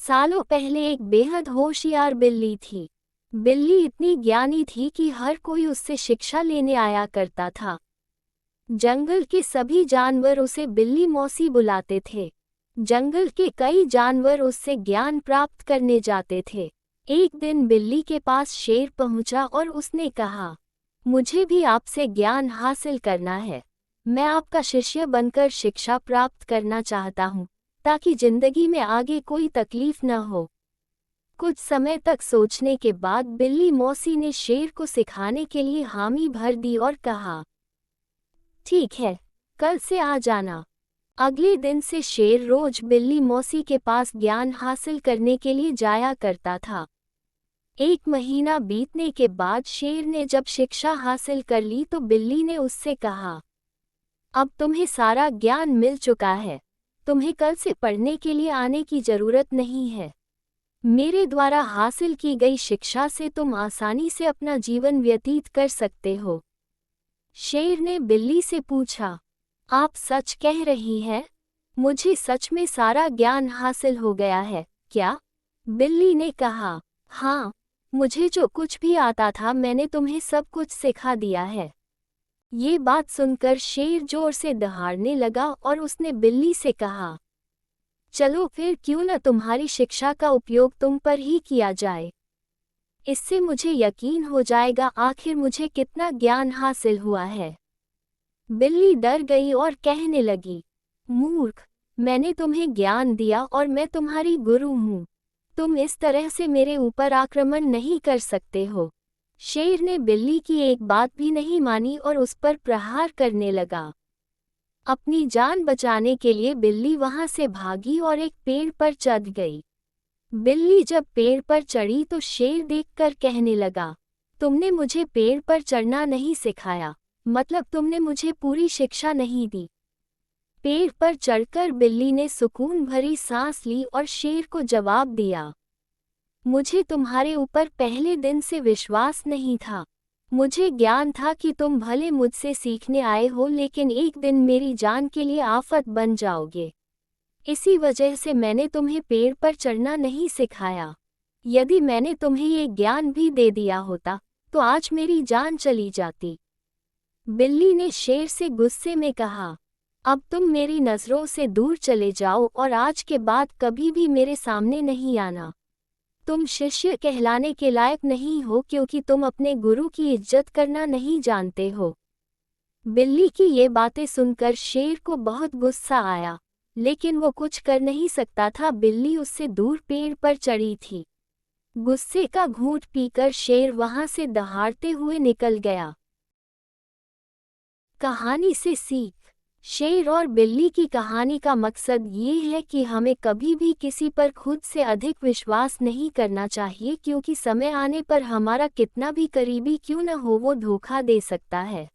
सालों पहले एक बेहद होशियार बिल्ली थी। बिल्ली इतनी ज्ञानी थी कि हर कोई उससे शिक्षा लेने आया करता था। जंगल के सभी जानवर उसे बिल्ली मौसी बुलाते थे। जंगल के कई जानवर उससे ज्ञान प्राप्त करने जाते थे। एक दिन बिल्ली के पास शेर पहुंचा और उसने कहा, मुझे भी आपसे ज्ञान हासिल करना है। मैं आपका शिष्य बनकर शिक्षा प्राप्त करना चाहता हूँ, ताकि जिंदगी में आगे कोई तकलीफ न हो। कुछ समय तक सोचने के बाद बिल्ली मौसी ने शेर को सिखाने के लिए हामी भर दी और कहा, ठीक है, कल से आ जाना। अगले दिन से शेर रोज बिल्ली मौसी के पास ज्ञान हासिल करने के लिए जाया करता था। एक महीना बीतने के बाद शेर ने जब शिक्षा हासिल कर ली तो बिल्ली ने उससे कहा, अब तुम्हें सारा ज्ञान मिल चुका है, तुम्हें कल से पढ़ने के लिए आने की जरूरत नहीं है। मेरे द्वारा हासिल की गई शिक्षा से तुम आसानी से अपना जीवन व्यतीत कर सकते हो। शेर ने बिल्ली से पूछा, आप सच कह रही हैं? मुझे सच में सारा ज्ञान हासिल हो गया है क्या? बिल्ली ने कहा, हाँ, मुझे जो कुछ भी आता था मैंने तुम्हें सब कुछ सिखा दिया है। ये बात सुनकर शेर जोर से दहाड़ने लगा और उसने बिल्ली से कहा, चलो फिर क्यों न तुम्हारी शिक्षा का उपयोग तुम पर ही किया जाए। इससे मुझे यकीन हो जाएगा आखिर मुझे कितना ज्ञान हासिल हुआ है। बिल्ली डर गई और कहने लगी, मूर्ख, मैंने तुम्हें ज्ञान दिया और मैं तुम्हारी गुरु हूँ। तुम इस तरह से मेरे ऊपर आक्रमण नहीं कर सकते हो। शेर ने बिल्ली की एक बात भी नहीं मानी और उस पर प्रहार करने लगा। अपनी जान बचाने के लिए बिल्ली वहां से भागी और एक पेड़ पर चढ़ गई। बिल्ली जब पेड़ पर चढ़ी तो शेर देखकर कहने लगा, तुमने मुझे पेड़ पर चढ़ना नहीं सिखाया, मतलब तुमने मुझे पूरी शिक्षा नहीं दी। पेड़ पर चढ़कर बिल्ली ने सुकून भरी सांस ली और शेर को जवाब दिया, मुझे तुम्हारे ऊपर पहले दिन से विश्वास नहीं था। मुझे ज्ञान था कि तुम भले मुझसे सीखने आए हो लेकिन एक दिन मेरी जान के लिए आफत बन जाओगे। इसी वजह से मैंने तुम्हें पेड़ पर चढ़ना नहीं सिखाया। यदि मैंने तुम्हें ये ज्ञान भी दे दिया होता तो आज मेरी जान चली जाती। बिल्ली ने शेर से गुस्से में कहा, अब तुम मेरी नज़रों से दूर चले जाओ और आज के बाद कभी भी मेरे सामने नहीं आना। तुम शिष्य कहलाने के लायक नहीं हो क्योंकि तुम अपने गुरु की इज्जत करना नहीं जानते हो। बिल्ली की ये बातें सुनकर शेर को बहुत गुस्सा आया, लेकिन वो कुछ कर नहीं सकता था। बिल्ली उससे दूर पेड़ पर चढ़ी थी। गुस्से का घूंट पीकर शेर वहां से दहाड़ते हुए निकल गया। कहानी से सीख। शेर और बिल्ली की कहानी का मकसद ये है कि हमें कभी भी किसी पर खुद से अधिक विश्वास नहीं करना चाहिए क्योंकि समय आने पर हमारा कितना भी करीबी क्यों न हो वो धोखा दे सकता है।